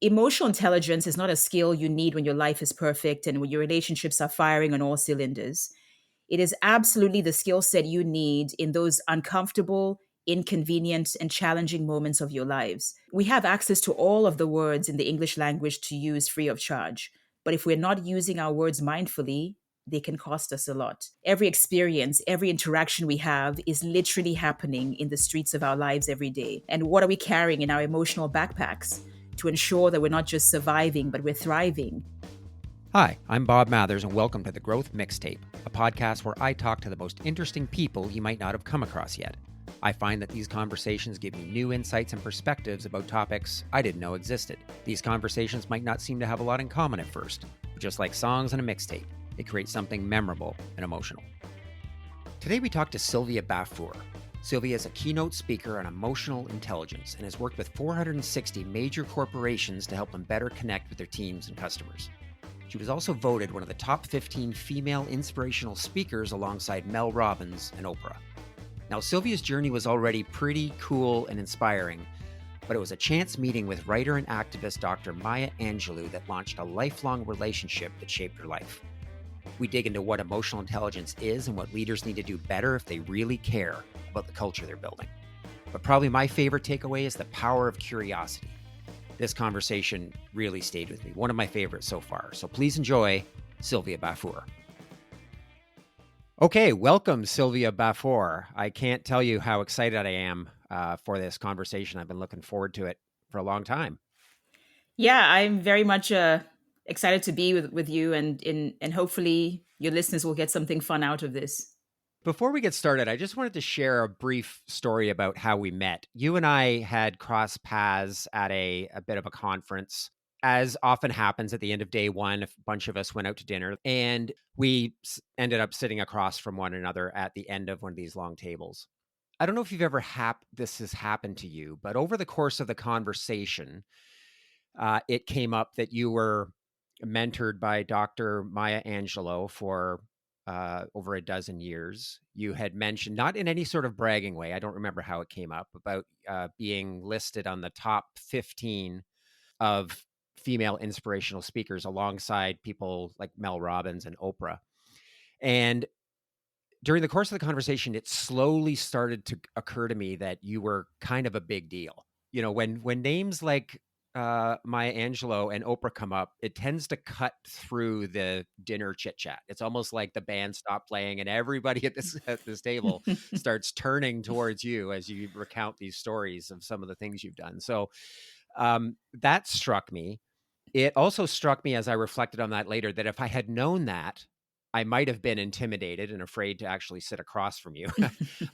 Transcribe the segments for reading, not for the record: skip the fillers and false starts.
Emotional intelligence is not a skill you need when your life is perfect and when your relationships are firing on all cylinders. It is absolutely the skill set you need in those uncomfortable, inconvenient, and challenging moments of your lives. We have access to all of the words in the English language to use free of charge. But if we're not using our words mindfully, they can cost us a lot. Every experience, every interaction we have is literally happening in the streets of our lives every day. And what are we carrying in our emotional backpacks to ensure that we're not just surviving, but we're thriving? Hi, I'm Bob Mathers, and welcome to The Growth Mixtape, a podcast where I talk to the most interesting people you might not have come across yet. I find that these conversations give me new insights and perspectives about topics I didn't know existed. These conversations might not seem to have a lot in common at first, but just like songs and a mixtape, they create something memorable and emotional. Today we talk to Sylvia Baffour. Sylvia is a keynote speaker on emotional intelligence and has worked with 460 major corporations to help them better connect with their teams and customers. She was also voted one of the top 15 female inspirational speakers alongside Mel Robbins and Oprah. Now, Sylvia's journey was already pretty cool and inspiring, but it was a chance meeting with writer and activist Dr. Maja Angelou that launched a lifelong relationship that shaped her life. We dig into what emotional intelligence is and what leaders need to do better if they really care about the culture they're building. But probably my favorite takeaway is the power of curiosity. This conversation really stayed with me, one of my favorites so far. So please enjoy Sylvia Baffour. Okay, welcome, Sylvia Baffour. I can't tell you how excited I am for this conversation. I've been looking forward to it for a long time. Yeah, I'm very much excited to be with you, and hopefully your listeners will get something fun out of this. Before we get started, I just wanted to share a brief story about how we met. You and I had crossed paths at a bit of a conference. As often happens at the end of day one, a bunch of us went out to dinner and we ended up sitting across from one another at the end of one of these long tables. I don't know if you've ever this has happened to you, but over the course of the conversation, it came up that you were mentored by Dr. Maja Angelou for over a dozen years. You had mentioned, not in any sort of bragging way, I don't remember how it came up, about being listed on the top 15 of female inspirational speakers alongside people like Mel Robbins and Oprah. And during the course of the conversation, it slowly started to occur to me that you were kind of a big deal. You know, when names like Maja Angelou and Oprah come up, it tends to cut through the dinner chit chat. It's almost like the band stopped playing and everybody at this table starts turning towards you as you recount these stories of some of the things you've done. So that struck me. It also struck me as I reflected on that later that if I had known that, I might have been intimidated and afraid to actually sit across from you.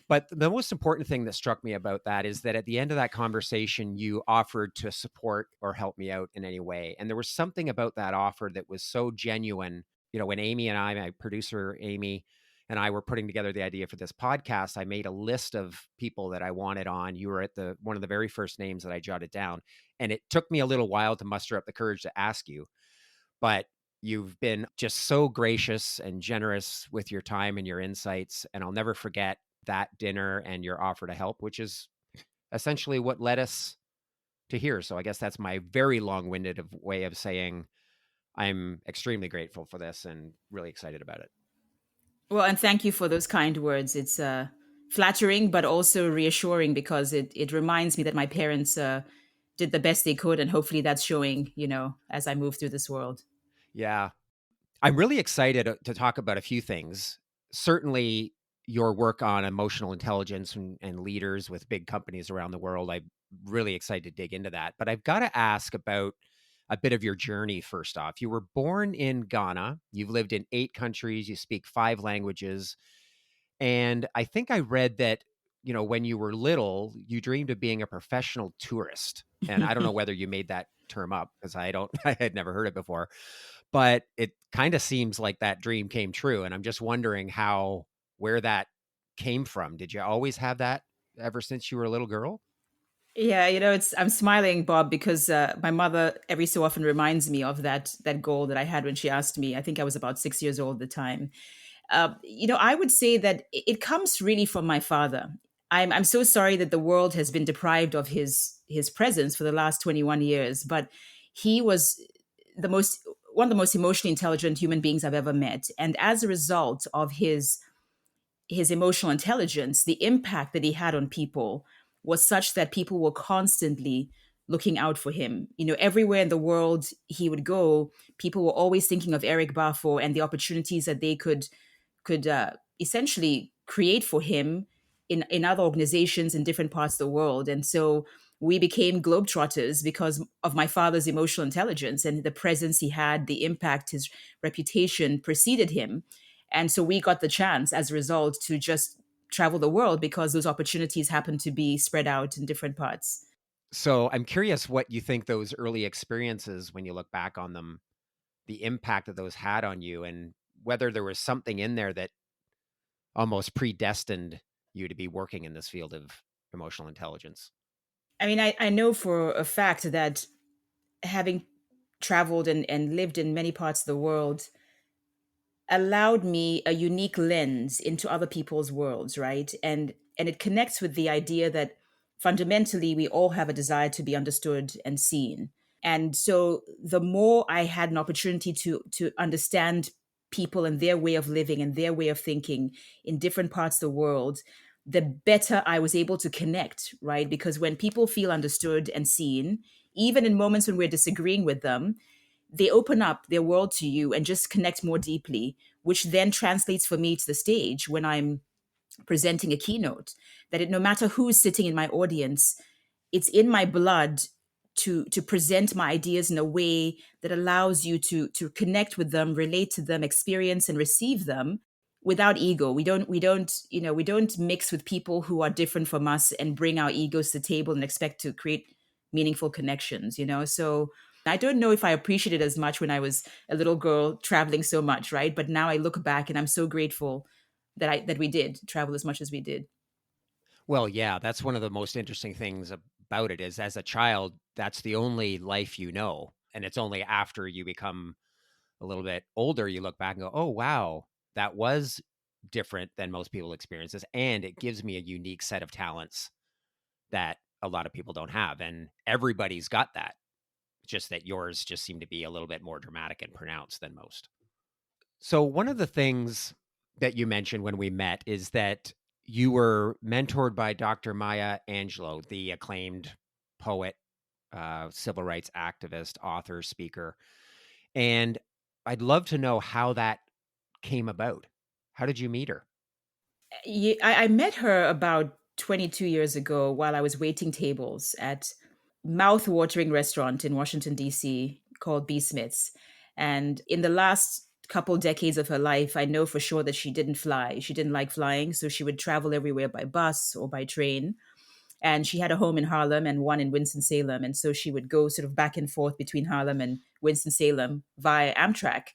But the most important thing that struck me about that is that at the end of that conversation, you offered to support or help me out in any way. And there was something about that offer that was so genuine. You know, when Amy and I, my producer, Amy, and I were putting together the idea for this podcast, I made a list of people that I wanted on. You were at one of the very first names that I jotted down. And it took me a little while to muster up the courage to ask you, but you've been just so gracious and generous with your time and your insights. And I'll never forget that dinner and your offer to help, which is essentially what led us to here. So I guess that's my very long-winded way of saying I'm extremely grateful for this and really excited about it. Well, and thank you for those kind words. It's flattering, but also reassuring because it reminds me that my parents did the best they could, and hopefully that's showing, as I move through this world. Yeah. I'm really excited to talk about a few things. Certainly your work on emotional intelligence and leaders with big companies around the world. I'm really excited to dig into that. But I've got to ask about a bit of your journey first off. You were born in Ghana. You've lived in 8 countries. You speak 5 languages. And I think I read that, when you were little, you dreamed of being a professional tourist. And I don't know whether you made that term up because I had never heard it before. But it kind of seems like that dream came true. And I'm just wondering where that came from. Did you always have that ever since you were a little girl? Yeah, I'm smiling, Bob, because my mother every so often reminds me of that goal that I had when she asked me. I think I was about 6 years old at the time. I would say that it comes really from my father. I'm so sorry that the world has been deprived of his presence for the last 21 years, but he was the most one of the most emotionally intelligent human beings I've ever met. And as a result of his emotional intelligence, the impact that he had on people was such that people were constantly looking out for him. Everywhere in the world he would go, people were always thinking of Eric Baffour and the opportunities that they could essentially create for him in other organizations in different parts of the world. And so we became globetrotters because of my father's emotional intelligence and the presence he had, the impact his reputation preceded him. And so we got the chance as a result to just travel the world because those opportunities happened to be spread out in different parts. So I'm curious what you think those early experiences, when you look back on them, the impact that those had on you, and whether there was something in there that almost predestined you to be working in this field of emotional intelligence. I mean, I know for a fact that having traveled and lived in many parts of the world allowed me a unique lens into other people's worlds, right? And it connects with the idea that fundamentally we all have a desire to be understood and seen. And so the more I had an opportunity to understand people and their way of living and their way of thinking in different parts of the world, the better I was able to connect, right? Because when people feel understood and seen, even in moments when we're disagreeing with them, they open up their world to you and just connect more deeply, which then translates for me to the stage when I'm presenting a keynote. No matter who's sitting in my audience, it's in my blood to present my ideas in a way that allows you to connect with them, relate to them, experience and receive them without ego. We don't mix with people who are different from us and bring our egos to the table and expect to create meaningful connections. So I don't know if I appreciated it as much when I was a little girl traveling so much, right? But now I look back and I'm so grateful that we did travel as much as we did. Well, yeah, that's one of the most interesting things about it is as a child, that's the only life you know. And it's only after you become a little bit older, you look back and go, oh, wow, that was different than most people experiences. And it gives me a unique set of talents that a lot of people don't have. And everybody's got that. Just that yours just seem to be a little bit more dramatic and pronounced than most. So, one of the things that you mentioned when we met is that you were mentored by Dr. Maja Angelou, the acclaimed poet, civil rights activist, author, speaker. And I'd love to know how that came about. How did you meet her? Yeah, I met her about 22 years ago while I was waiting tables at mouth-watering restaurant in Washington, D.C. called B. Smith's. And in the last couple decades of her life, I know for sure that she didn't fly. She didn't like flying, so she would travel everywhere by bus or by train. And she had a home in Harlem and one in Winston-Salem. And so she would go sort of back and forth between Harlem and Winston-Salem via Amtrak.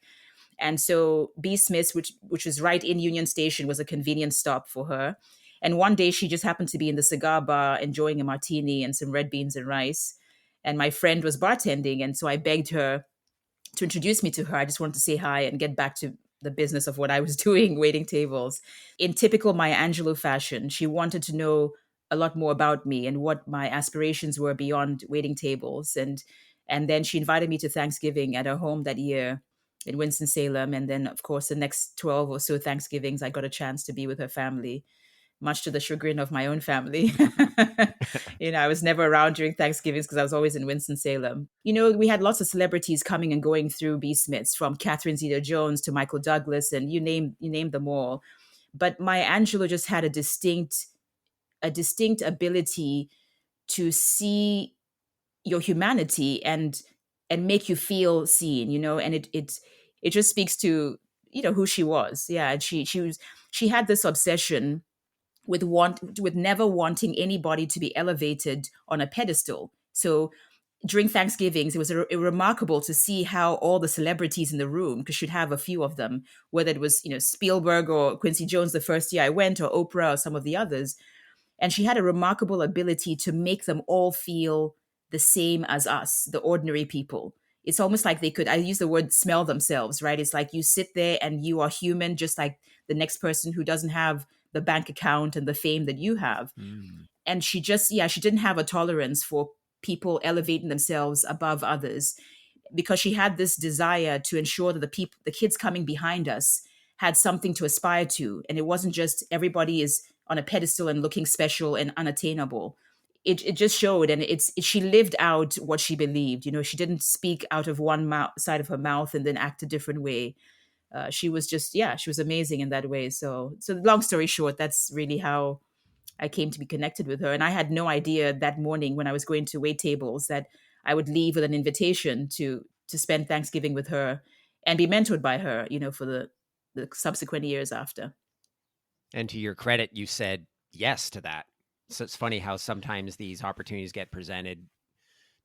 And so B. Smith's, which was right in Union Station, was a convenient stop for her. And one day she just happened to be in the cigar bar enjoying a martini and some red beans and rice. And my friend was bartending. And so I begged her to introduce me to her. I just wanted to say hi and get back to the business of what I was doing, waiting tables. In typical Maya Angelou fashion, she wanted to know a lot more about me and what my aspirations were beyond waiting tables. And then she invited me to Thanksgiving at her home that year in Winston-Salem. And then, of course, the next 12 or so Thanksgivings, I got a chance to be with her family, much to the chagrin of my own family. I was never around during Thanksgivings because I was always in Winston-Salem. We had lots of celebrities coming and going through B. Smiths, from Catherine Zeta-Jones to Michael Douglas, and you name them all. But Maya Angelou just had a distinct ability to see your humanity and make you feel seen. And it just speaks to who she was. Yeah, and she had this obsession with never wanting anybody to be elevated on a pedestal. So during Thanksgivings, it was remarkable to see how all the celebrities in the room, because she'd have a few of them, whether it was Spielberg or Quincy Jones the first year I went, or Oprah or some of the others, and she had a remarkable ability to make them all feel the same as us, the ordinary people. It's almost like they could, I use the word smell themselves, right? It's like you sit there and you are human, just like the next person who doesn't have the bank account and the fame that you have. Mm. And she just, yeah, she didn't have a tolerance for people elevating themselves above others, because she had this desire to ensure that the kids coming behind us had something to aspire to, and it wasn't just everybody is on a pedestal and looking special and unattainable. It just showed, and she lived out what she believed. She didn't speak out of one side of her mouth and then act a different way. She was just, yeah, she was amazing in that way. So long story short, that's really how I came to be connected with her. And I had no idea that morning when I was going to wait tables that I would leave with an invitation to spend Thanksgiving with her and be mentored by her, for the subsequent years after. And to your credit, you said yes to that. So it's funny how sometimes these opportunities get presented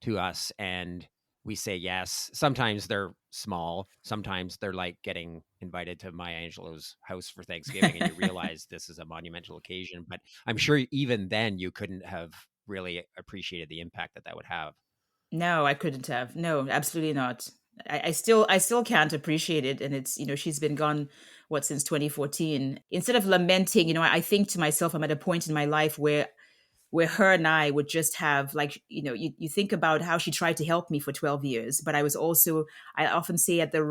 to us and we say yes. Sometimes they're small. Sometimes they're like getting invited to Maya Angelou's house for Thanksgiving and you realize this is a monumental occasion. But I'm sure even then you couldn't have really appreciated the impact that would have. No, I couldn't have. No, absolutely not. I still can't appreciate it. And it's, she's been gone, what, since 2014. Instead of lamenting, I think to myself, I'm at a point in my life where her and I would just have, like, you think about how she tried to help me for 12 years, but I was also, I often say, at the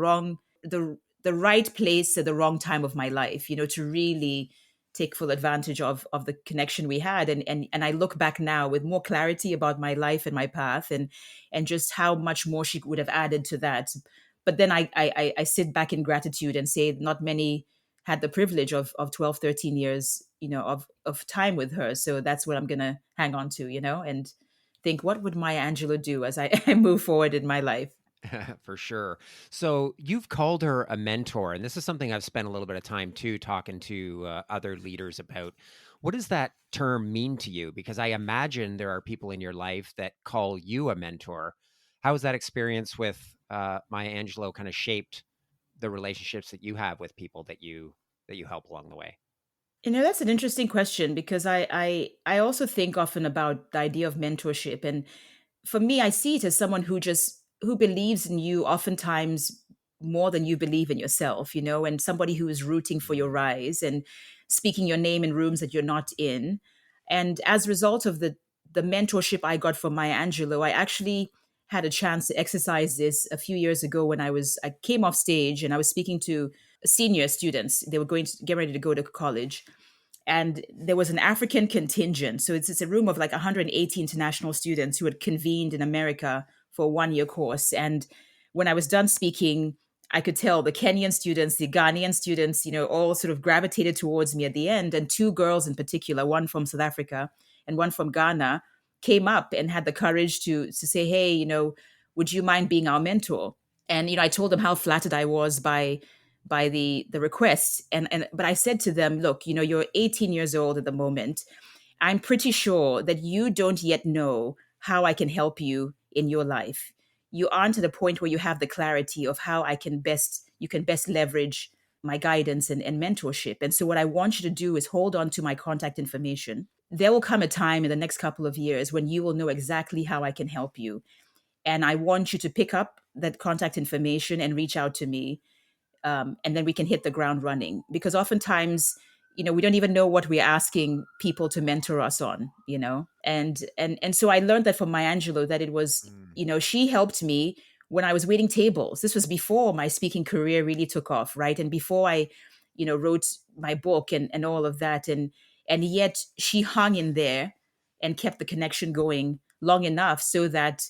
right place at the wrong time of my life, to really take full advantage of the connection we had. And I look back now with more clarity about my life and my path, and just how much more she would have added to that. But then I sit back in gratitude and say not many had the privilege of 12, 13 years, of time with her. So that's what I'm going to hang on to, and think, what would Maya Angelou do as I, I move forward in my life? For sure. So you've called her a mentor, and this is something I've spent a little bit of time too talking to other leaders about. What does that term mean to you? Because I imagine there are people in your life that call you a mentor. How has that experience with Maya Angelou kind of shaped the relationships that you have with people that you help along the way? That's an interesting question, because I also think often about the idea of mentorship. And for me, I see it as someone who believes in you oftentimes more than you believe in yourself, and somebody who is rooting for your Mm. rise and speaking your name in rooms that you're not in. And as a result of the mentorship I got from Maya Angelou, I actually had a chance to exercise this a few years ago when I came off stage and I was speaking to senior students. They were going to get ready to go to college, and there was an African contingent. So it's a room of like 180 international students who had convened in America for a 1 year course. And when I was done speaking, I could tell the Kenyan students, the Ghanaian students, all sort of gravitated towards me at the end. And two girls in particular, one from South Africa and one from Ghana, came up and had the courage to say, hey, would you mind being our mentor? And I told them how flattered I was by the request. And but I said to them, look, you're 18 years old at the moment. I'm pretty sure that you don't yet know how I can help you in your life. You aren't at a point where you have the clarity of how you can best leverage my guidance and mentorship. And so what I want you to do is hold on to my contact information. There will come a time in the next couple of years when you will know exactly how I can help you. And I want you to pick up that contact information and reach out to me, and then we can hit the ground running. Because oftentimes, we don't even know what we're asking people to mentor us on, and so I learned that from Maya Angelou, that it was, Mm. she helped me when I was waiting tables. This was before my speaking career really took off, right? And before I, wrote my book and all of that. And yet she hung in there and kept the connection going long enough so that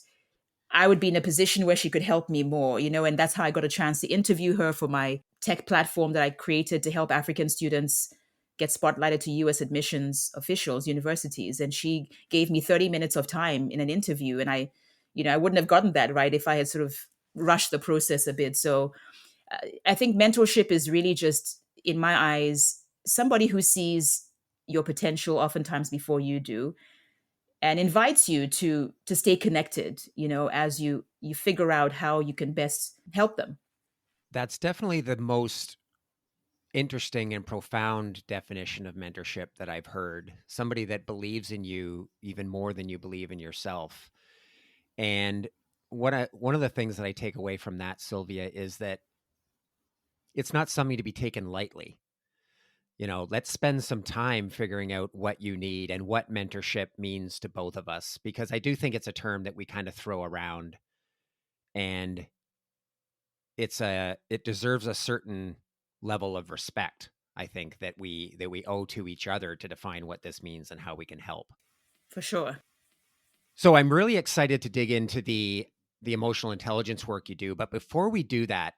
I would be in a position where she could help me more, and that's how I got a chance to interview her for my tech platform that I created to help African students get spotlighted to US admissions officials, universities. And she gave me 30 minutes of time in an interview. And I wouldn't have gotten that right if I had sort of rushed the process a bit. So I think mentorship is really just, in my eyes, somebody who sees your potential oftentimes before you do, and invites you to stay connected, as you figure out how you can best help them. That's definitely the most interesting and profound definition of mentorship that I've heard. Somebody that believes in you even more than you believe in yourself. And one of the things that I take away from that, Sylvia, is that it's not something to be taken lightly. let's spend some time figuring out what you need and what mentorship means to both of us, because I do think it's a term that we kind of throw around, and it deserves a certain level of respect, I think, that we owe to each other to define what this means and how we can help. For sure. So I'm really excited to dig into the emotional intelligence work you do, but before we do that,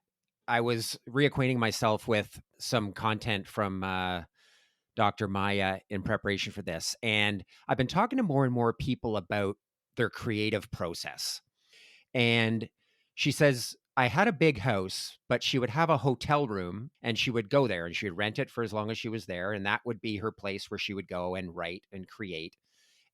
I was reacquainting myself with some content from Dr. Maya in preparation for this, and I've been talking to more and more people about their creative process. And she says, I had a big house, but she would have a hotel room and she would go there and she would rent it for as long as she was there. And that would be her place where she would go and write and create.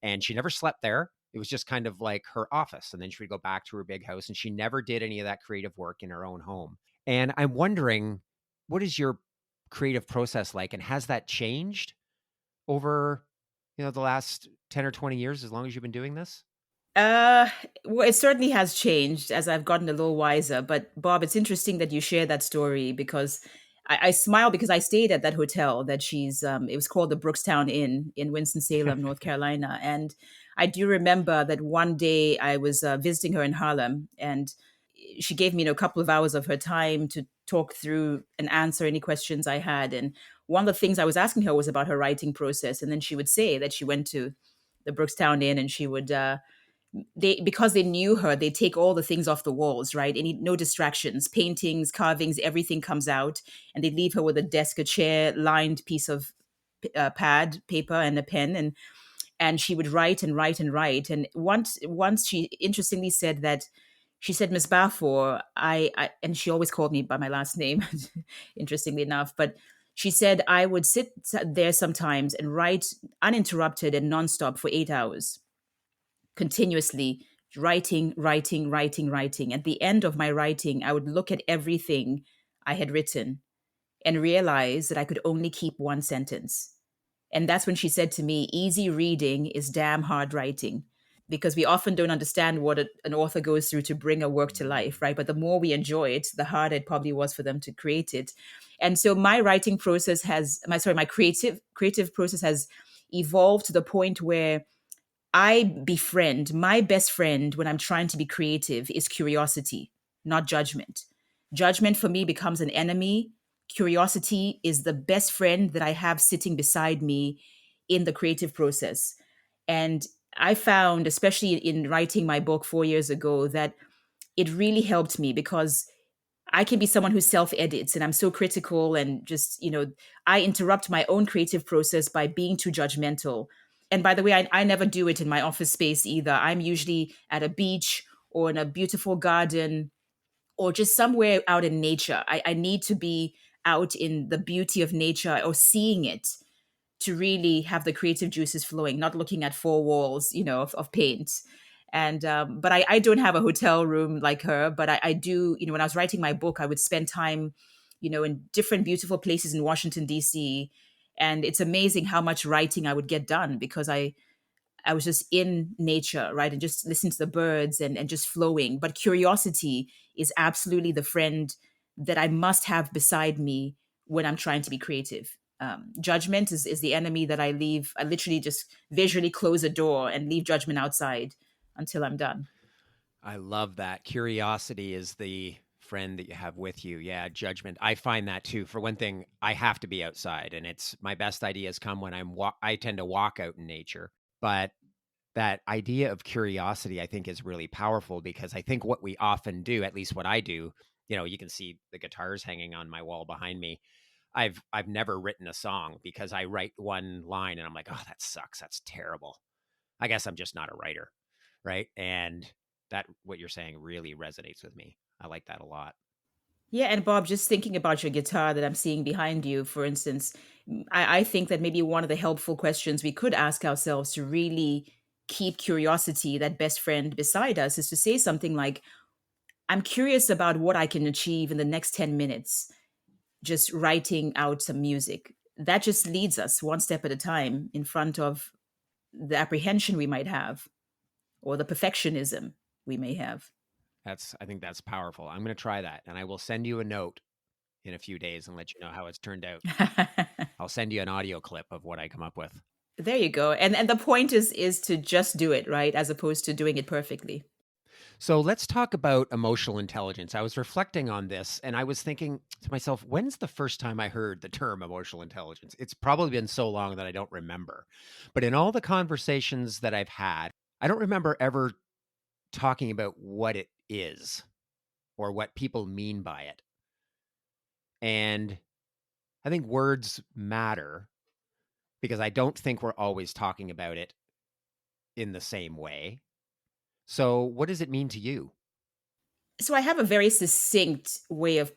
And she never slept there. It was just kind of like her office. And then she would go back to her big house, and she never did any of that creative work in her own home. And I'm wondering, what is your creative process like? And has that changed over, the last 10 or 20 years, as long as you've been doing this? Uh, well, it certainly has changed as I've gotten a little wiser. But Bob, it's interesting that you share that story because I smile because I stayed at that hotel that she's. It was called the Brookstown Inn in Winston Salem, North Carolina, and I do remember that one day I was visiting her in Harlem, and she gave me, a couple of hours of her time to talk through and answer any questions I had. And one of the things I was asking her was about her writing process, and then she would say that she went to the Brookstown Inn and she would. They because they knew her, they take all the things off the walls, right? Any no distractions, paintings, carvings, everything comes out, and they leave her with a desk, a chair, lined piece of pad paper and a pen, and she would write and write and write. And once she interestingly said that she said, Miss Baffour, I and she always called me by my last name, interestingly enough, but she said I would sit there sometimes and write uninterrupted and nonstop for 8 hours continuously, writing, writing, writing, writing. At the end of my writing, I would look at everything I had written and realize that I could only keep one sentence. And that's when she said to me, easy reading is damn hard writing. Because we often don't understand what an author goes through to bring a work to life, right? But the more we enjoy it, the harder it probably was for them to create it. And so my writing process my creative process has evolved to the point where my best friend when I'm trying to be creative is curiosity, not judgment. Judgment for me becomes an enemy. Curiosity is the best friend that I have sitting beside me in the creative process. And I found, especially in writing my book 4 years ago, that it really helped me because I can be someone who self edits and I'm so critical and just, I interrupt my own creative process by being too judgmental. And by the way, I never do it in my office space either. I'm usually at a beach or in a beautiful garden or just somewhere out in nature. I need to be out in the beauty of nature or seeing it to really have the creative juices flowing, not looking at four walls, of paint. And but I don't have a hotel room like her, but I do. When I was writing my book, I would spend time, in different beautiful places in Washington D.C. And it's amazing how much writing I would get done because I was just in nature, right? And just listening to the birds and just flowing. But curiosity is absolutely the friend that I must have beside me when I'm trying to be creative. Judgment is the enemy that I leave. I literally just visually close a door and leave judgment outside until I'm done. I love that. Curiosity is the friend that you have with you. Yeah, judgment. I find that too. For one thing, I have to be outside, and it's my best ideas come when I tend to walk out in nature. But that idea of curiosity, I think, is really powerful, because I think what we often do, at least what I do, you can see the guitars hanging on my wall behind me. I've never written a song because I write one line and I'm like, oh, that sucks. That's terrible. I guess I'm just not a writer, right? And that what you're saying really resonates with me. I like that a lot. Yeah, and Bob, just thinking about your guitar that I'm seeing behind you, for instance, I think that maybe one of the helpful questions we could ask ourselves to really keep curiosity, that best friend beside us, is to say something like, I'm curious about what I can achieve in the next 10 minutes, just writing out some music. That just leads us one step at a time in front of the apprehension we might have or the perfectionism we may have. I think that's powerful. I'm going to try that, and I will send you a note in a few days and let you know how it's turned out. I'll send you an audio clip of what I come up with. There you go. And the point is to just do it, right? As opposed to doing it perfectly. So let's talk about emotional intelligence. I was reflecting on this and I was thinking to myself, when's the first time I heard the term emotional intelligence? It's probably been so long that I don't remember. But in all the conversations that I've had, I don't remember ever talking about what it is or what people mean by it. And I think words matter because I don't think we're always talking about it in the same way. So, what does it mean to you? So I have a very succinct way of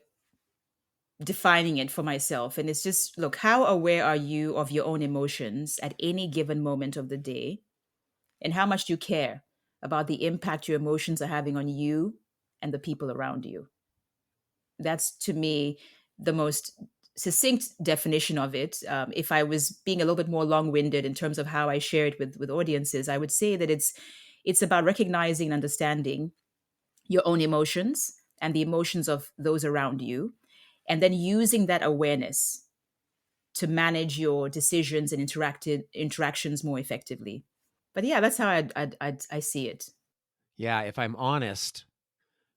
defining it for myself. And it's just look, how aware are you of your own emotions at any given moment of the day? And how much do you care about the impact your emotions are having on you and the people around you? That's to me the most succinct definition of it. If I was being a little bit more long-winded in terms of how I share it with audiences, I would say that it's about recognizing and understanding your own emotions and the emotions of those around you, and then using that awareness to manage your decisions and interactions more effectively. But yeah, that's how I see it. Yeah, if I'm honest,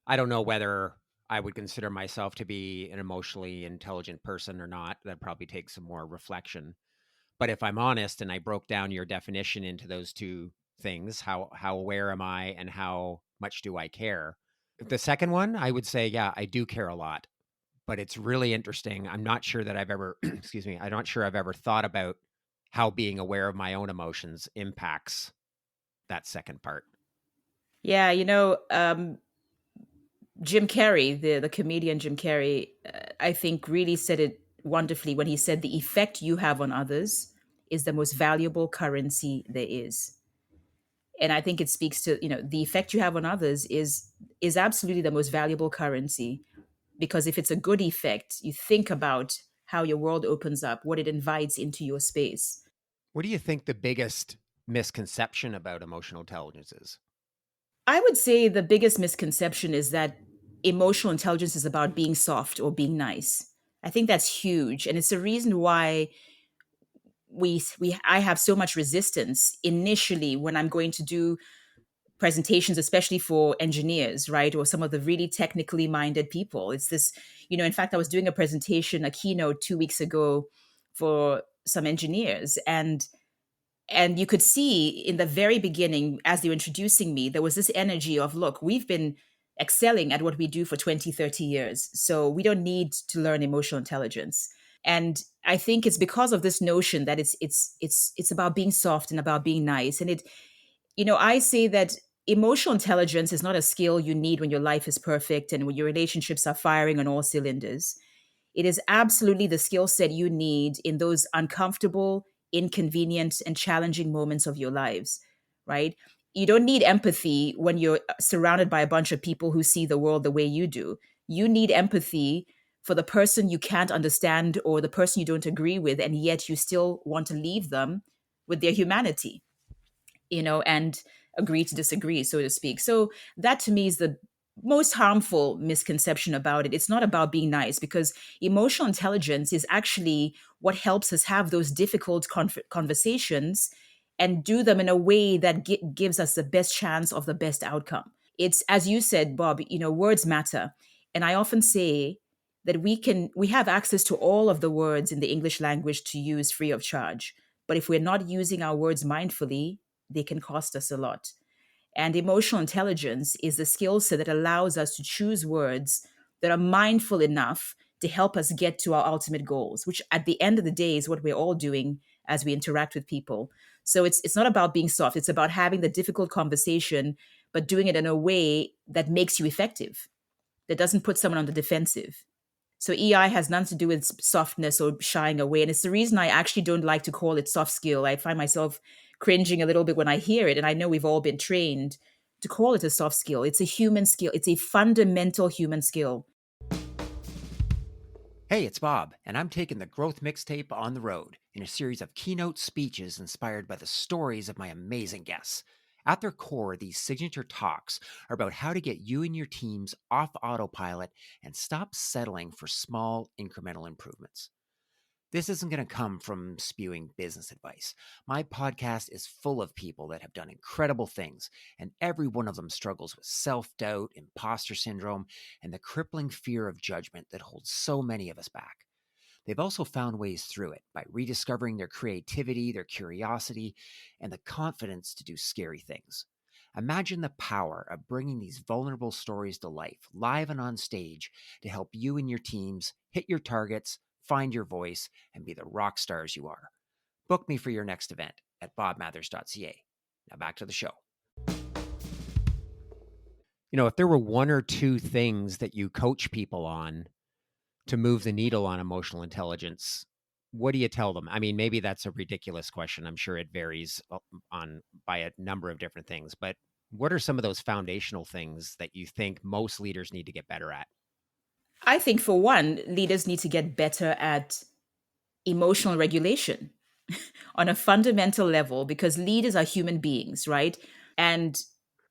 I don't know whether I would consider myself to be an emotionally intelligent person or not. That probably takes some more reflection. But if I'm honest and I broke down your definition into those two things, how aware am I and how much do I care? The second one, I would say, yeah, I do care a lot, but it's really interesting. I'm not sure that I've ever, excuse me, I'm not sure I've ever thought about how being aware of my own emotions impacts that second part. Yeah, Jim Carrey, the comedian Jim Carrey, I think really said it wonderfully when he said the effect you have on others is the most valuable currency there is. And I think it speaks to, the effect you have on others is absolutely the most valuable currency, because if it's a good effect, you think about how your world opens up, what it invites into your space. What do you think the biggest misconception about emotional intelligence is? I would say the biggest misconception is that emotional intelligence is about being soft or being nice. I think that's huge, and it's the reason why we I have so much resistance initially when I'm going to do presentations, especially for engineers, right, or some of the really technically minded people. It's this, in fact, I was doing a presentation, a keynote 2 weeks ago for some engineers, and you could see in the very beginning, as they were introducing me, there was this energy of, look, we've been excelling at what we do for 20, 30 years. So we don't need to learn emotional intelligence. And I think it's because of this notion that it's about being soft and about being nice. And I say that emotional intelligence is not a skill you need when your life is perfect and when your relationships are firing on all cylinders. It is absolutely the skill set you need in those uncomfortable, inconvenient, and challenging moments of your lives, right? You don't need empathy when you're surrounded by a bunch of people who see the world the way you do. You need empathy for the person you can't understand or the person you don't agree with, and yet you still want to leave them with their humanity, and agree to disagree, so to speak. So that to me is the most harmful misconception about it. It's not about being nice, because emotional intelligence is actually what helps us have those difficult conversations and do them in a way that gives us the best chance of the best outcome. It's, as you said, Bob, words matter. And I often say that we have access to all of the words in the English language to use free of charge. But if we're not using our words mindfully, they can cost us a lot. And emotional intelligence is the skill set that allows us to choose words that are mindful enough to help us get to our ultimate goals, which at the end of the day is what we're all doing as we interact with people. So it's not about being soft. It's about having the difficult conversation, but doing it in a way that makes you effective, that doesn't put someone on the defensive. So EI has nothing to do with softness or shying away. And it's the reason I actually don't like to call it soft skill. I find myself cringing a little bit when I hear it. And I know we've all been trained to call it a soft skill. It's a human skill. It's a fundamental human skill. Hey, it's Bob, and I'm taking the Growth Mixtape on the road in a series of keynote speeches inspired by the stories of my amazing guests. At their core, these signature talks are about how to get you and your teams off autopilot and stop settling for small incremental improvements. This isn't going to come from spewing business advice. My podcast is full of people that have done incredible things, and every one of them struggles with self doubt, imposter syndrome, and the crippling fear of judgment that holds so many of us back. They've also found ways through it by rediscovering their creativity, their curiosity, and the confidence to do scary things. Imagine the power of bringing these vulnerable stories to life, live and on stage, to help you and your teams hit your targets, find your voice, and be the rock stars you are. Book me for your next event at bobmathers.ca. Now back to the show. If there were one or two things that you coach people on to move the needle on emotional intelligence, what do you tell them? I mean, maybe that's a ridiculous question. I'm sure it varies on by a number of different things, but what are some of those foundational things that you think most leaders need to get better at? I think, for one, leaders need to get better at emotional regulation on a fundamental level, because leaders are human beings, right? And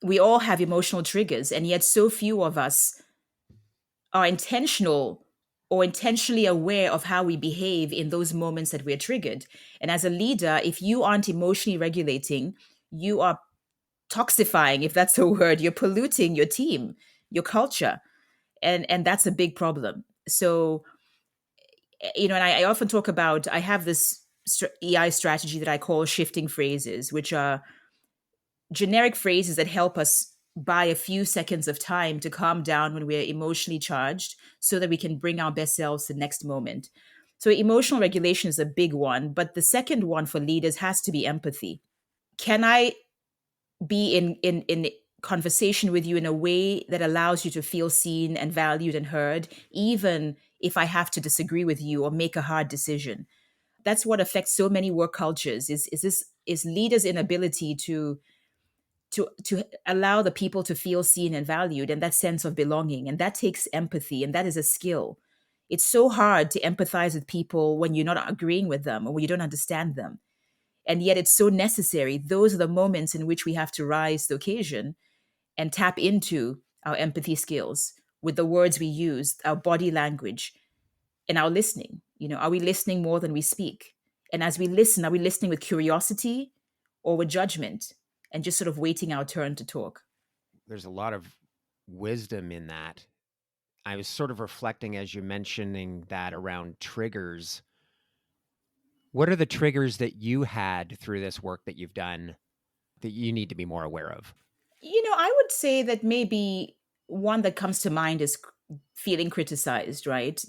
we all have emotional triggers, and yet so few of us are intentional or intentionally aware of how we behave in those moments that we're triggered. And as a leader, if you aren't emotionally regulating, you are toxifying, if that's a word. You're polluting your team, your culture, and that's a big problem. So, and I often talk about, I have this EI strategy that I call shifting phrases, which are generic phrases that help us buy a few seconds of time to calm down when we're emotionally charged, so that we can bring our best selves to the next moment. So emotional regulation is a big one, but the second one for leaders has to be empathy. Can I be in conversation with you in a way that allows you to feel seen and valued and heard, even if I have to disagree with you or make a hard decision? That's what affects so many work cultures, is leaders' inability to allow the people to feel seen and valued, and that sense of belonging. And that takes empathy, and that is a skill. It's so hard to empathize with people when you're not agreeing with them or when you don't understand them, and yet it's so necessary. Those are the moments in which we have to rise to the occasion and tap into our empathy skills with the words we use, our body language, and our listening. Are we listening more than we speak? And as we listen, are we listening with curiosity or with judgment, and just sort of waiting our turn to talk? There's a lot of wisdom in that. I was sort of reflecting as you're mentioning that around triggers. What are the triggers that you had through this work that you've done that you need to be more aware of? I would say that maybe one that comes to mind is feeling criticized, right?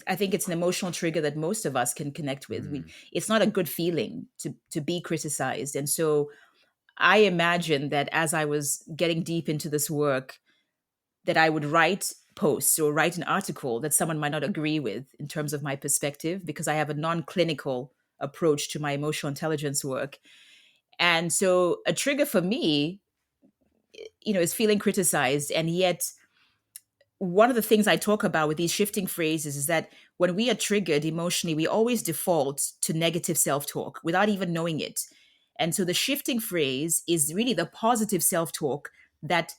I think it's an emotional trigger that most of us can connect with. Mm. It's not a good feeling to be criticized. And so I imagine that as I was getting deep into this work, that I would write posts or write an article that someone might not agree with in terms of my perspective, because I have a non-clinical approach to my emotional intelligence work. And so a trigger for me, is feeling criticized. And yet, one of the things I talk about with these shifting phrases is that when we are triggered emotionally, we always default to negative self talk without even knowing it. And so the shifting phrase is really the positive self talk that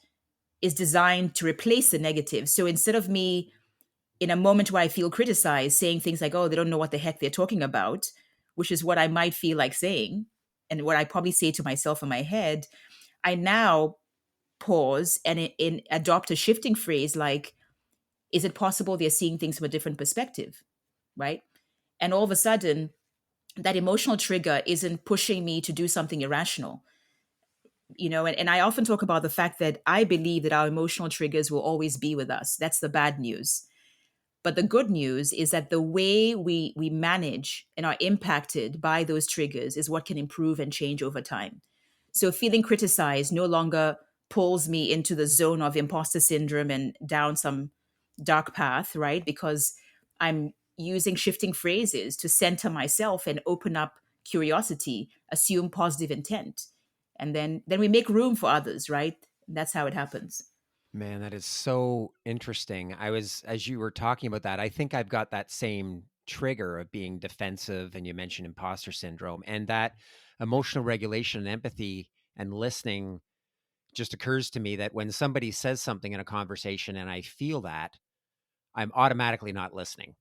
is designed to replace the negative. So instead of me, in a moment where I feel criticized, saying things like, oh, they don't know what the heck they're talking about, which is what I might feel like saying, and what I probably say to myself in my head, I now pause and adopt a shifting phrase like, is it possible they're seeing things from a different perspective? Right. And all of a sudden, that emotional trigger isn't pushing me to do something irrational. And I often talk about the fact that I believe that our emotional triggers will always be with us. That's the bad news. But the good news is that the way we manage and are impacted by those triggers is what can improve and change over time. So feeling criticized no longer pulls me into the zone of imposter syndrome and down some dark path, right? Because I'm using shifting phrases to center myself and open up curiosity, assume positive intent. And then we make room for others, right? That's how it happens. Man, that is so interesting. As you were talking about that, I think I've got that same trigger of being defensive, and you mentioned imposter syndrome, and that emotional regulation and empathy and listening just occurs to me that when somebody says something in a conversation and I feel that, I'm automatically not listening.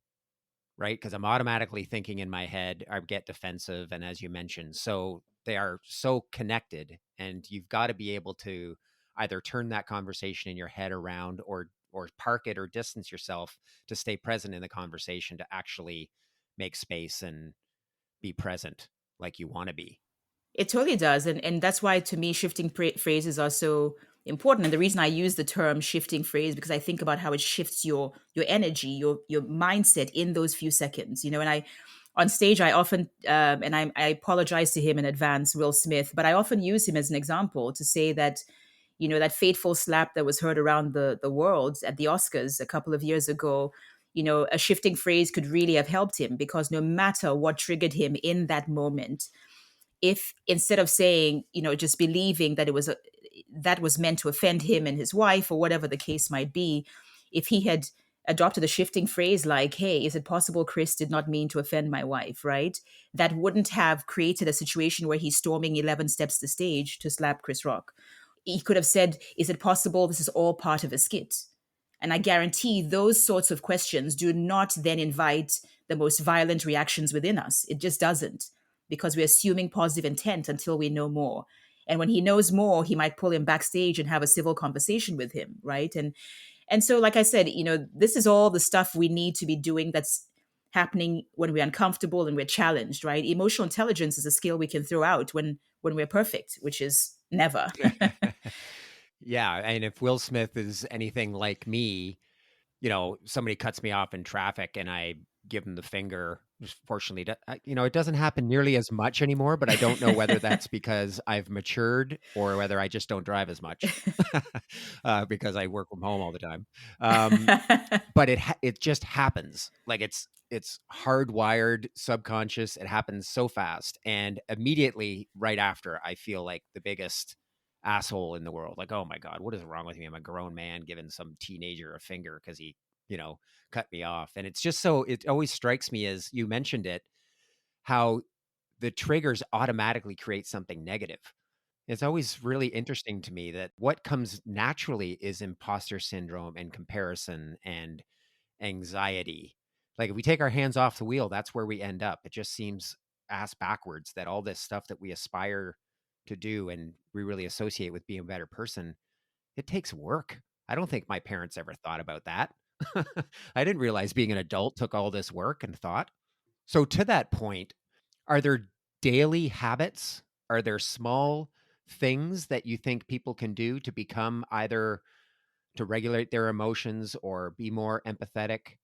right? Because I'm automatically thinking in my head, I get defensive. And as you mentioned, so they are so connected, and you've got to be able to either turn that conversation in your head around, or park it or distance yourself to stay present in the conversation, to actually make space and be present like you want to be. It totally does. And that's why, to me, shifting phrases are so important. And the reason I use the term shifting phrase, because I think about how it shifts your energy, your mindset in those few seconds. And I, on stage, I often, and I apologize to him in advance, Will Smith, but I often use him as an example to say that, that fateful slap that was heard around the world at the Oscars a couple of years ago, a shifting phrase could really have helped him, because no matter what triggered him in that moment, if instead of saying, just believing that that was meant to offend him and his wife, or whatever the case might be, if he had adopted a shifting phrase like, hey, is it possible Chris did not mean to offend my wife, right? That wouldn't have created a situation where he's storming 11 steps to stage to slap Chris Rock. He could have said, is it possible this is all part of a skit? And I guarantee those sorts of questions do not then invite the most violent reactions within us. It just doesn't, because we're assuming positive intent until we know more. And when he knows more, he might pull him backstage and have a civil conversation with him, right? And so, like I said, this is all the stuff we need to be doing that's happening when we're uncomfortable and we're challenged, right? Emotional intelligence is a skill we can throw out when we're perfect, which is never. Yeah, and if Will Smith is anything like me, somebody cuts me off in traffic and I give them the finger. Fortunately, it doesn't happen nearly as much anymore, but I don't know whether that's because I've matured or whether I just don't drive as much, because I work from home all the time. But it just happens. Like it's hardwired, subconscious. It happens so fast, and immediately right after, I feel like the biggest asshole in the world. Like, oh my God, what is wrong with me? I'm a grown man giving some teenager a finger because he, cut me off. And it's just so, it always strikes me, as you mentioned it, how the triggers automatically create something negative. It's always really interesting to me that what comes naturally is imposter syndrome and comparison and anxiety. Like, if we take our hands off the wheel, that's where we end up. It just seems ass backwards that all this stuff that we aspire to do and we really associate with being a better person, it takes work. I don't think my parents ever thought about that. I didn't realize being an adult took all this work and thought. So, to that point, are there daily habits? Are there small things that you think people can do to become, either to regulate their emotions or be more empathetic,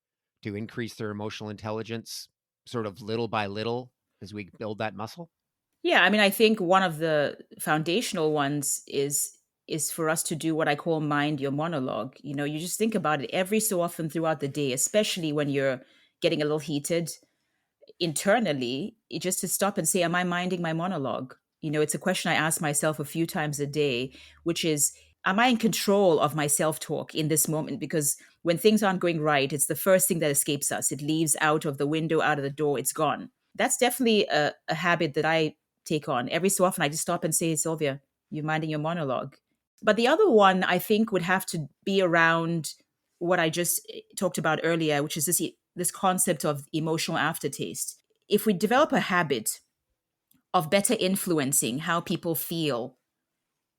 to increase their emotional intelligence, sort of little by little, as we build that muscle? Yeah, I mean, I think one of the foundational ones is for us to do what I call mind your monologue. You just think about it every so often throughout the day, especially when you're getting a little heated internally, just to stop and say, am I minding my monologue? It's a question I ask myself a few times a day, which is, am I in control of my self-talk in this moment? Because when things aren't going right, it's the first thing that escapes us. It leaves out of the window, out of the door, it's gone. That's definitely a habit that I take on. Every so often, I just stop and say, Sylvia, you're minding your monologue. But the other one, I think, would have to be around what I just talked about earlier, which is this concept of emotional aftertaste. If we develop a habit of better influencing how people feel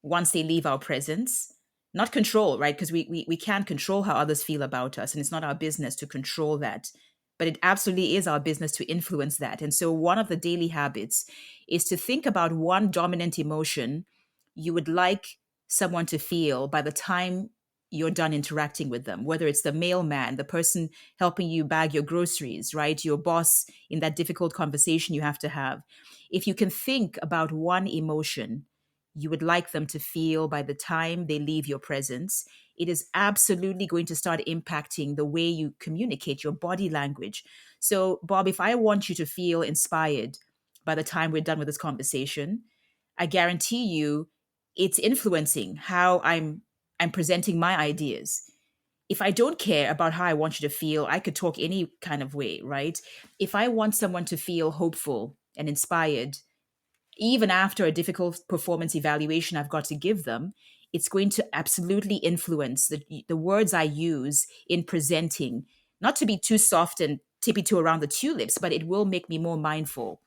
once they leave our presence, not control, right? Because we can't control how others feel about us, and it's not our business to control that. But it absolutely is our business to influence that. And so, one of the daily habits is to think about one dominant emotion you would like someone to feel by the time you're done interacting with them, whether it's the mailman, the person helping you bag your groceries, right? Your boss in that difficult conversation you have to have. If you can think about one emotion you would like them to feel by the time they leave your presence, it is absolutely going to start impacting the way you communicate, your body language. So, Bob, if I want you to feel inspired by the time we're done with this conversation, I guarantee you it's influencing how I'm presenting my ideas. If I don't care about how I want you to feel, I could talk any kind of way, right? If I want someone to feel hopeful and inspired, even after a difficult performance evaluation I've got to give them, it's going to absolutely influence the words I use in presenting, not to be too soft and tippy-toe around the tulips, but it will make me more mindful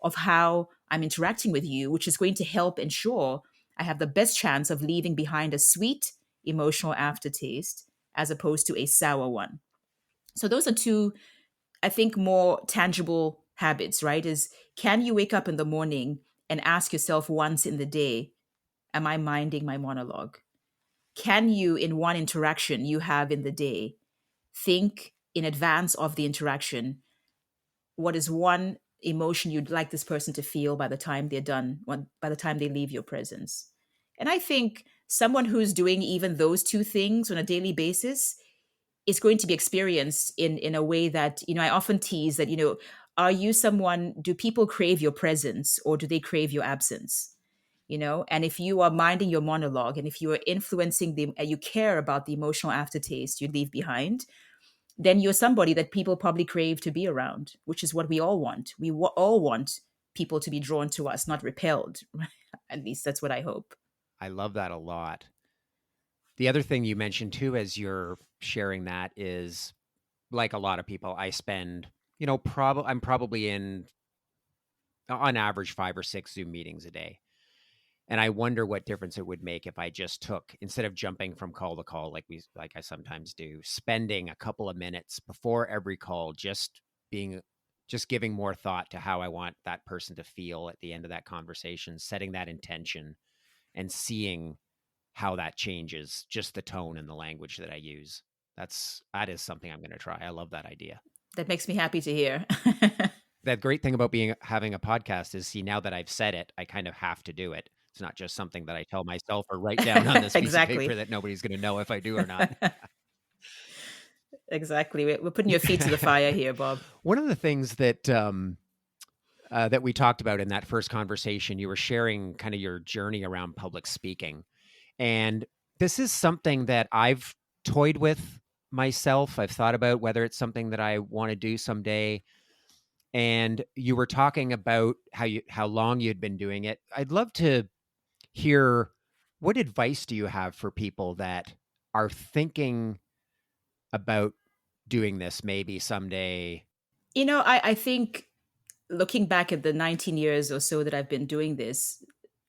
of how I'm interacting with you, which is going to help ensure I have the best chance of leaving behind a sweet emotional aftertaste as opposed to a sour one. So those are two, I think, more tangible habits, right? Is, can you wake up in the morning and ask yourself once in the day, am I minding my monologue? Can you, in one interaction you have in the day, think in advance of the interaction, what is one emotion you'd like this person to feel by the time they're done, by the time they leave your presence? And I think someone who's doing even those two things on a daily basis is going to be experienced in a way that, I often tease that, are you someone, do people crave your presence or do they crave your absence? And if you are minding your monologue and if you are influencing them, you care about the emotional aftertaste you leave behind, then you're somebody that people probably crave to be around, which is what we all want. All want people to be drawn to us, not repelled. At least that's what I hope. I love that a lot. The other thing you mentioned too, as you're sharing that, is like a lot of people, I spend, I'm probably in, on average, 5 or 6 Zoom meetings a day. And I wonder what difference it would make if I just took, instead of jumping from call to call like I sometimes do, spending a couple of minutes before every call, just giving more thought to how I want that person to feel at the end of that conversation, setting that intention and seeing how that changes just the tone and the language that I use. That is something I'm going to try. I love that idea. That makes me happy to hear. That great thing about having a podcast is, see, now that I've said it, I kind of have to do it. It's not just something that I tell myself or write down on this piece of paper Exactly. that nobody's going to know if I do or not. Exactly. We're putting your feet to the fire here, Bob. One of the things that that we talked about in that first conversation, you were sharing kind of your journey around public speaking. And this is something that I've toyed with myself. I've thought about whether it's something that I want to do someday. And you were talking about how long you'd been doing it. I'd love to hear, what advice do you have for people that are thinking about doing this maybe someday? I think looking back at the 19 years or so that I've been doing this,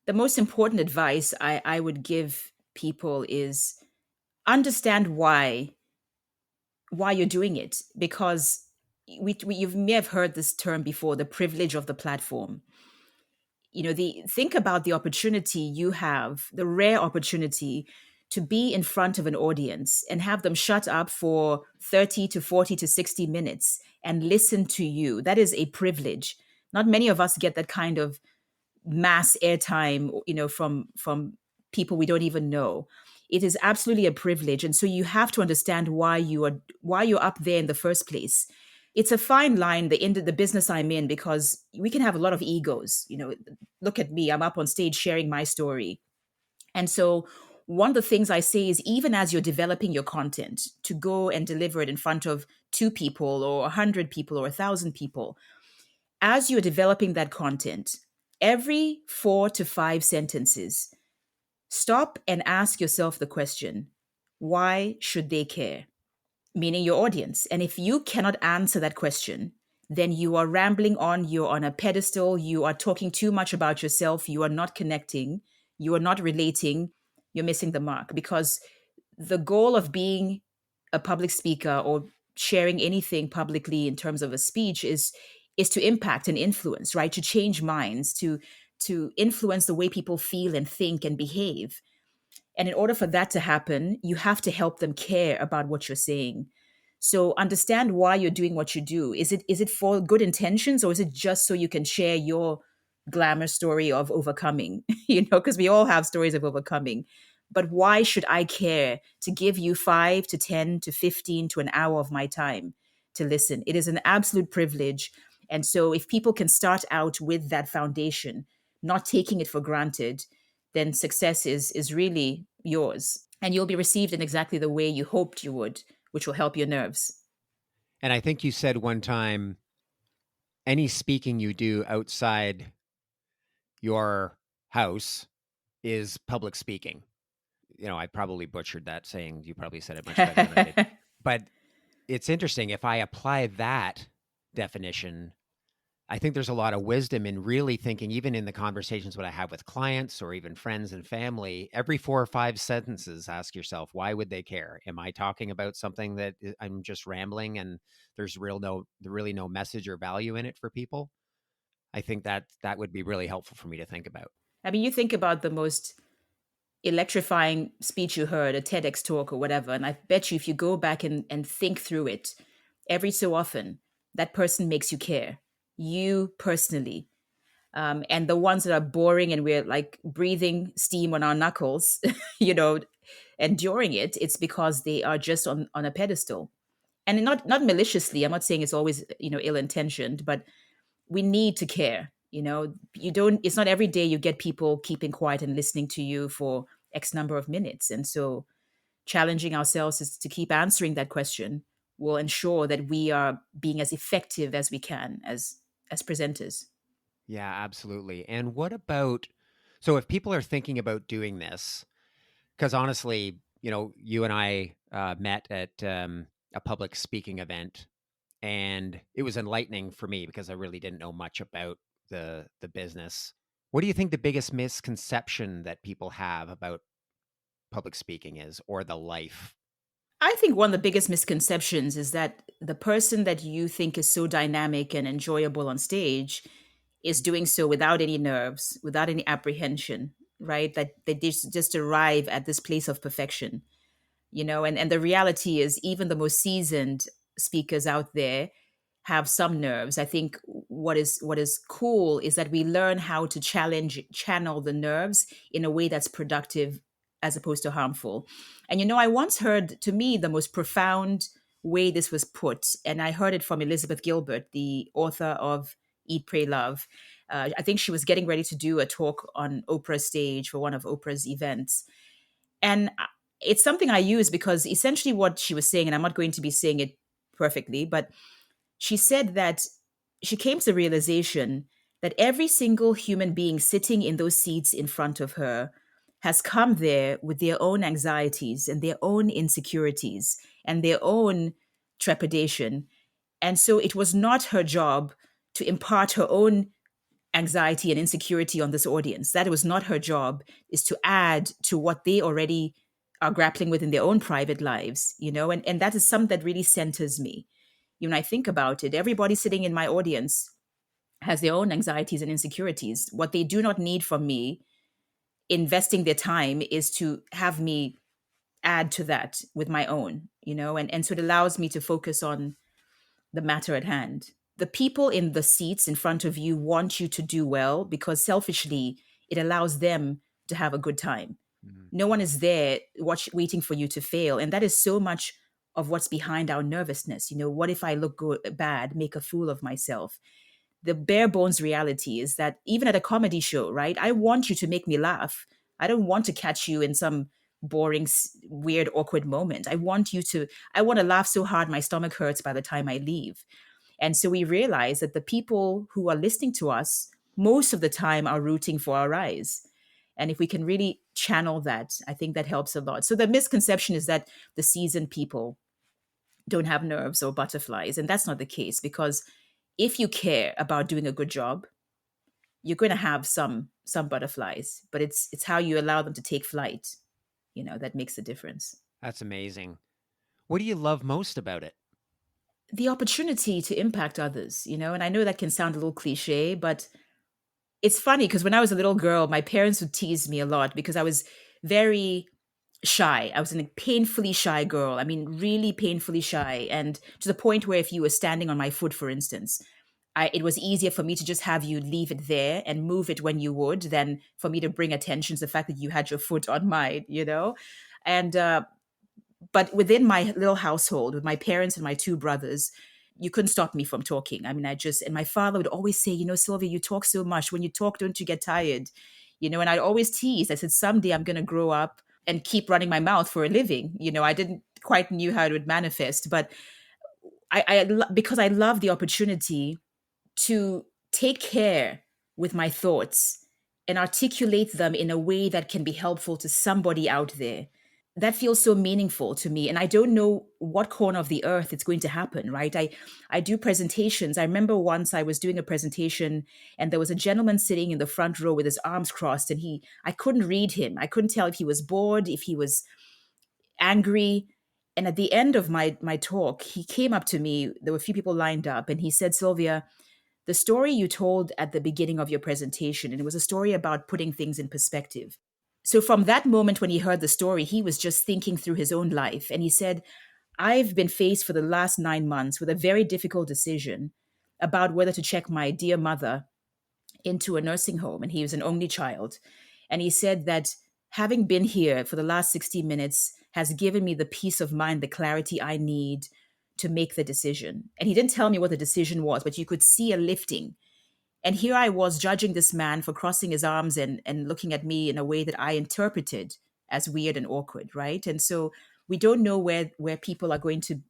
the most important advice I would give people is understand why you're doing it, because you may have heard this term before, the privilege of the platform. Think about the opportunity you have, the rare opportunity to be in front of an audience and have them shut up for 30 to 40 to 60 minutes and listen to you. That is a privilege. Not many of us get that kind of mass airtime, from people we don't even know. It is absolutely a privilege, and so you have to understand why you're up there in the first place. It's a fine line, the business I'm in, because we can have a lot of egos. Look at me, I'm up on stage sharing my story. And so one of the things I say is, even as you're developing your content to go and deliver it in front of 2 people or 100 people or 1,000 people, as you're developing that content, every 4 to 5 sentences, stop and ask yourself the question, why should they care? Meaning your audience. And if you cannot answer that question, then you are rambling on, you're on a pedestal, you are talking too much about yourself, you are not connecting, you are not relating, you're missing the mark. Because the goal of being a public speaker or sharing anything publicly in terms of a speech is to impact and influence, right? To change minds, to influence the way people feel and think and behave. And in order for that to happen, you have to help them care about what you're saying. So understand why you're doing what you do. Is it for good intentions, or is it just so you can share your glamour story of overcoming? Because we all have stories of overcoming. But why should I care to give you 5 to 10 to 15 to an hour of my time to listen? It is an absolute privilege. And so if people can start out with that foundation, not taking it for granted, then success is really yours. And you'll be received in exactly the way you hoped you would, which will help your nerves. And I think you said one time, any speaking you do outside your house is public speaking. I probably butchered that saying. You probably said it much better than I did. But it's interesting. If I apply that definition. I think there's a lot of wisdom in really thinking, even in the conversations what I have with clients or even friends and family, every 4 or 5 sentences, ask yourself, why would they care? Am I talking about something that I'm just rambling and there's really no message or value in it for people? I think that that would be really helpful for me to think about. I mean, you think about the most electrifying speech you heard, a TEDx talk or whatever, and I bet you if you go back and think through it, every so often, that person makes you care. You personally. And the ones that are boring and we're like breathing steam on our knuckles, you know, enduring it, it's because they are just on a pedestal. And not maliciously. I'm not saying it's always, ill intentioned, but we need to care. You don't, it's not every day you get people keeping quiet and listening to you for X number of minutes. And so challenging ourselves is to keep answering that question will ensure that we are being as effective as we can as presenters. Yeah, absolutely. And what about, so if people are thinking about doing this, because honestly, you and I met at a public speaking event, and it was enlightening for me because I really didn't know much about the business. What do you think the biggest misconception that people have about public speaking is, or the life? I think one of the biggest misconceptions is that the person that you think is so dynamic and enjoyable on stage is doing so without any nerves, without any apprehension, right? That they just arrive at this place of perfection, and the reality is even the most seasoned speakers out there have some nerves. I think what is cool is that we learn how to channel the nerves in a way that's productive as opposed to harmful. And I once heard, to me, the most profound way this was put, and I heard it from Elizabeth Gilbert, the author of Eat, Pray, Love. I think she was getting ready to do a talk on Oprah's stage for one of Oprah's events, and it's something I use because essentially what she was saying, and I'm not going to be saying it perfectly, but she said that she came to the realization that every single human being sitting in those seats in front of her has come there with their own anxieties and their own insecurities and their own trepidation. And so it was not her job to impart her own anxiety and insecurity on this audience. That was not her job, is to add to what they already are grappling with in their own private lives, and that is something that really centers me. When I think about it, everybody sitting in my audience has their own anxieties and insecurities. What they do not need from me investing their time is to have me add to that with my own, and so it allows me to focus on the matter at hand. The people in the seats in front of you want you to do well because selfishly, it allows them to have a good time. Mhm. No one is there waiting for you to fail. And that is so much of what's behind our nervousness. What if I look bad, make a fool of myself? The bare bones reality is that even at a comedy show, right? I want you to make me laugh. I don't want to catch you in some boring, weird, awkward moment. I want to laugh so hard my stomach hurts by the time I leave. And so we realize that the people who are listening to us most of the time are rooting for our rise. And if we can really channel that, I think that helps a lot. So the misconception is that the seasoned people don't have nerves or butterflies. And that's not the case, because if you care about doing a good job, you're going to have some butterflies, but it's how you allow them to take flight, that makes a difference. That's amazing. What do you love most about it? The opportunity to impact others, and I know that can sound a little cliche, but it's funny because when I was a little girl, my parents would tease me a lot because I was very shy. I was a painfully shy girl. I mean, really painfully shy. And to the point where if you were standing on my foot, for instance, it was easier for me to just have you leave it there and move it when you would than for me to bring attention to the fact that you had your foot on mine. And, but within my little household, with my parents and my two brothers, you couldn't stop me from talking. I mean, and my father would always say, Sylvia, you talk so much. When you talk, don't you get tired? And I'd always tease. I said, someday I'm going to grow up and keep running my mouth for a living. I didn't quite knew how it would manifest, but because I love the opportunity to take care with my thoughts and articulate them in a way that can be helpful to somebody out there. that feels so meaningful to me, and I don't know what corner of the earth it's going to happen, right? I do presentations. I remember once I was doing a presentation, and there was a gentleman sitting in the front row with his arms crossed, and I couldn't read him. I couldn't tell if he was bored, if he was angry. And at the end of my talk, he came up to me. There were a few people lined up, and he said, "Sylvia, the story you told at the beginning of your presentation, and it was a story about putting things in perspective." So from that moment when he heard the story, he was just thinking through his own life. And he said, "I've been faced for the last 9 months with a very difficult decision about whether to check my dear mother into a nursing home." And he was an only child. And he said that having been here for the last 60 minutes has given me the peace of mind, the clarity I need to make the decision. And he didn't tell me what the decision was, but you could see a lifting. And here I was judging this man for crossing his arms and looking at me in a way that I interpreted as weird and awkward, right? And so we don't know where people are going to,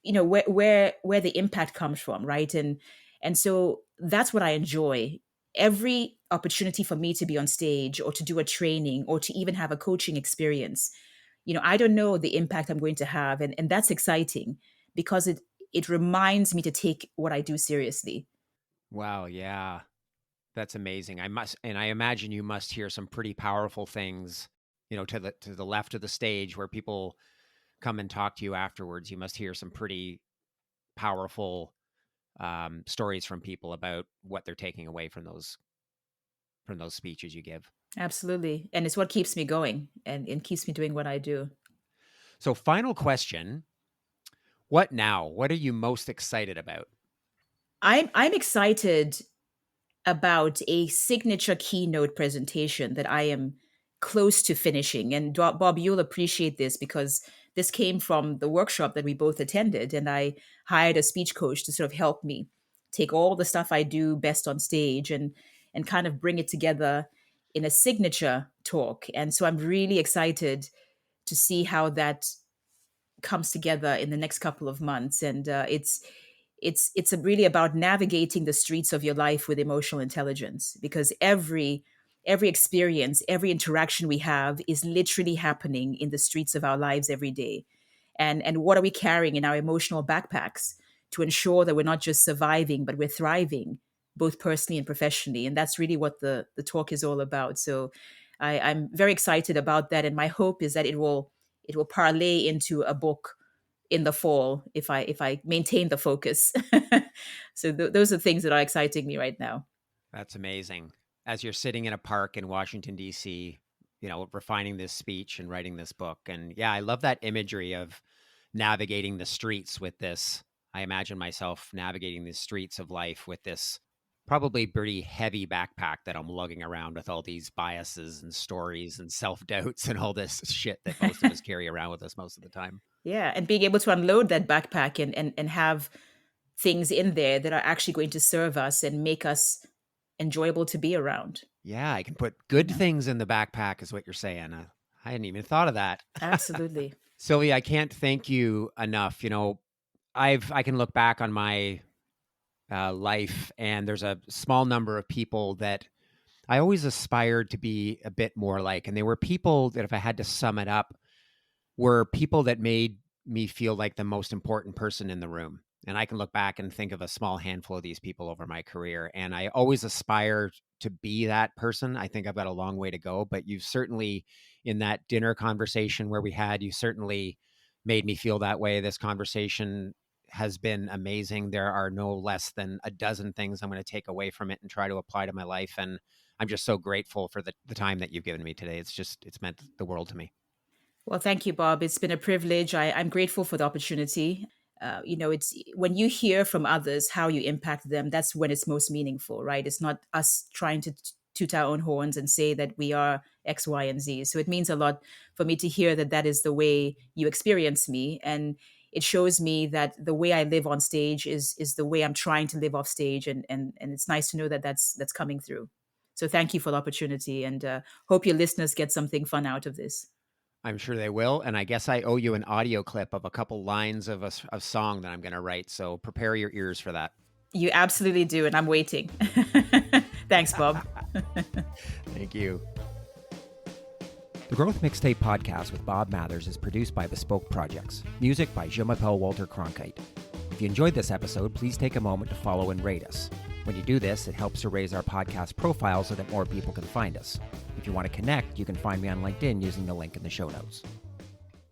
where the impact comes from, right? And so that's what I enjoy. Every opportunity for me to be on stage or to do a training or to even have a coaching experience, I don't know the impact I'm going to have. And that's exciting because it reminds me to take what I do seriously. Wow, yeah. That's amazing. I imagine you must hear some pretty powerful things, to the left of the stage where people come and talk to you afterwards. You must hear some pretty powerful stories from people about what they're taking away from those speeches you give. Absolutely. And it's what keeps me going and keeps me doing what I do. So, final question: what now? What are you most excited about? I'm excited about a signature keynote presentation that I am close to finishing. And Bob, you'll appreciate this because this came from the workshop that we both attended. And I hired a speech coach to sort of help me take all the stuff I do best on stage and kind of bring it together in a signature talk. And so I'm really excited to see how that comes together in the next couple of months. And it's really about navigating the streets of your life with emotional intelligence, because every experience, every interaction we have is literally happening in the streets of our lives every day. And what are we carrying in our emotional backpacks to ensure that we're not just surviving but we're thriving, both personally and professionally? And that's really what the talk is all about. So I'm very excited about that, and my hope is that it will parlay into a book in the fall if I maintain the focus. So those are things that are exciting me right now. That's amazing. As you're sitting in a park in Washington, D.C., refining this speech and writing this book. And yeah, I love that imagery of navigating the streets with this. I imagine myself navigating the streets of life with this probably pretty heavy backpack that I'm lugging around with all these biases and stories and self doubts and all this shit that most of us carry around with us most of the time. Yeah, and being able to unload that backpack and have things in there that are actually going to serve us and make us enjoyable to be around. Yeah, I can put good Yeah, things in the backpack, is what you're saying. I hadn't even thought of that. absolutely. Sylvia, I can't thank you enough. I can look back on my life, and there's a small number of people that I always aspired to be a bit more like. And they were people that, if I had to sum it up, were people that made me feel like the most important person in the room. And I can look back and think of a small handful of these people over my career. And I always aspire to be that person. I think I've got a long way to go, but you've certainly, in that dinner conversation where we had, you certainly made me feel that way. This conversation has been amazing. There are no less than a dozen things I'm going to take away from it and try to apply to my life. And I'm just so grateful for the time that you've given me today. It's meant the world to me. Well, thank you, Bob. It's been a privilege. I'm grateful for the opportunity. It's when you hear from others how you impact them, that's when it's most meaningful, right? It's not us trying to toot our own horns and say that we are X, Y, and Z. So it means a lot for me to hear that that is the way you experience me. And it shows me that the way I live on stage is the way I'm trying to live off stage. And it's nice to know that that's coming through. So thank you for the opportunity, and hope your listeners get something fun out of this. I'm sure they will. And I guess I owe you an audio clip of a couple lines of a song that I'm going to write. So prepare your ears for that. You absolutely do, and I'm waiting. Thanks, Bob. Thank you. The Growth Mixtape podcast with Bob Mathers is produced by Bespoke Projects. Music by Je m'appelle Walter Cronkite. If you enjoyed this episode, please take a moment to follow and rate us. When you do this, it helps to raise our podcast profile so that more people can find us. If you want to connect, you can find me on LinkedIn using the link in the show notes.